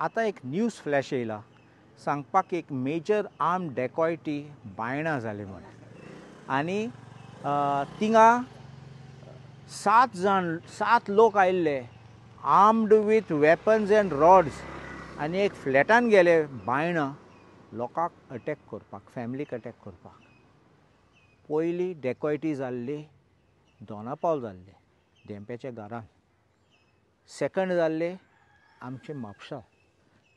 आता एक news flash येयला सांगपाक एक मेजर आर्म डेकॉयटी बायणां जाली म्हण आनी थिंगा 7 लोक आयिल्ले armed with weapons end rods आनी एक फ्लॅटान गेले बायणां लोकांक अटॅक करपाक फॅमिलीक अटॅक करपाक. पयली डेकॉयटी जाल्ली दोनापावल जाल्ली धेंपेच्या घरान. सेकंड जाल्ले आमचे म्हापसा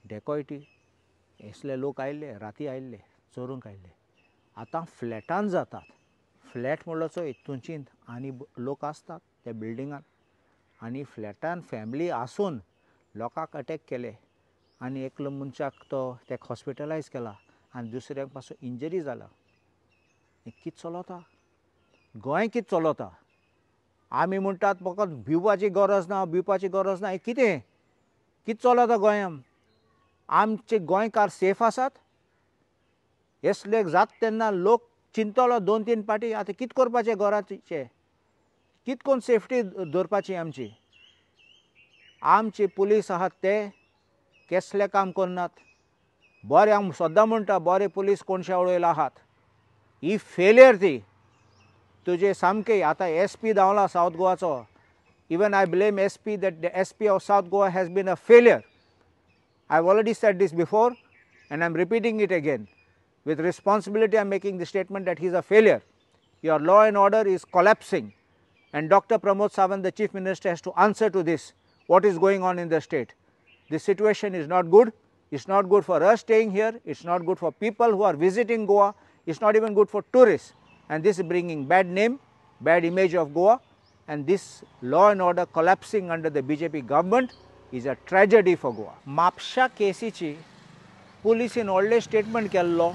डेकॉयटी असले लोक आयिल्ले राती आयिल्ले चोरूंक आयिल्ले. आतां फ्लॅटान जातात. फ्लॅट म्हणलो चो हितूंचींत आनी लोक आसतात त्या बिल्डिंगान आनी फ्लॅटान फॅमिली आसून लोकांक अटॅक केले आनी एकलो मनशाक तो ताका हॉस्पिटलायज केला आनी दुसऱ्याक पासून इंजरी जाला. कितें चलता गोंय कितें चलता? आमी म्हणटात फकत भिवपाची गरज ना हें कितें चलता गोंयांत? आमचे गोंयकार सेफ आसात? असले जाता तेन्ना लोक चिंतलो 2-3 पाटी आतां कितें करपाचें घराचें कितें करून सेफ्टी दवरपाची आमची पुलीस आहात ते कसलें काम करनात. बरें हांव सद्दां म्हणटा बरे पुलीस कोणशे उडयले आहात ही फेलियर ती तुजे सामकें. आतां SP धांवला सावथ गोवाचो. Even I blame SP that the SP of South Goa has been a failure. I've already said this before and I'm repeating it again. With responsibility I'm making the statement that he's a failure. Your law and order is collapsing and Dr. Pramod Sawant, the Chief Minister, has to answer to this. What is going on in the state? This situation is not good. It's not good for us staying here. It's not good for people who are visiting Goa. It's not even good for tourists. And this is bringing bad name, bad image of Goa. And this law and order collapsing under the BJP government is a tragedy for Goa. म्हापशा केसीची पुलिसीन व्हडलें statement केल्लो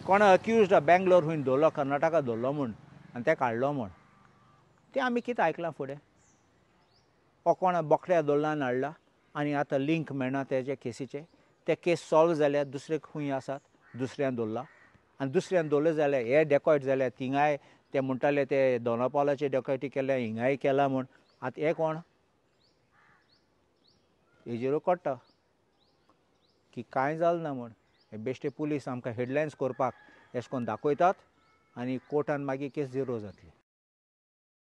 कोणा accused Bangalore हून दवरलो कर्नाटका दवरलो म्हूण आनी ते काडलो म्हूण. तें आमी कितें आयकलां फुडें? हो कोणा बोकड्या दवरला हाडला आनी आतां लिंक मेळना तेजे केसीचे. ते केस सॉल्व जाल्यार दुसरे खंय आसात दुसऱ्यान दवरला आनी दुसऱ्यान दवरले जाल्यार हे डेकॉयट जाल्यार थिंगाय ते म्हणटाले ते दोनापावलाचे डेकॉयटी केल्या हिंगाय केला म्हूण. आतां हे कोण? हेजेरूय कळटा की कांय जालें ना म्हूण. हे बेश्टे पुलीस आमकां हेडलायन्स करपाक अशें करून दाखयतात आनी कोर्टान मागीर केस झिरो जातली.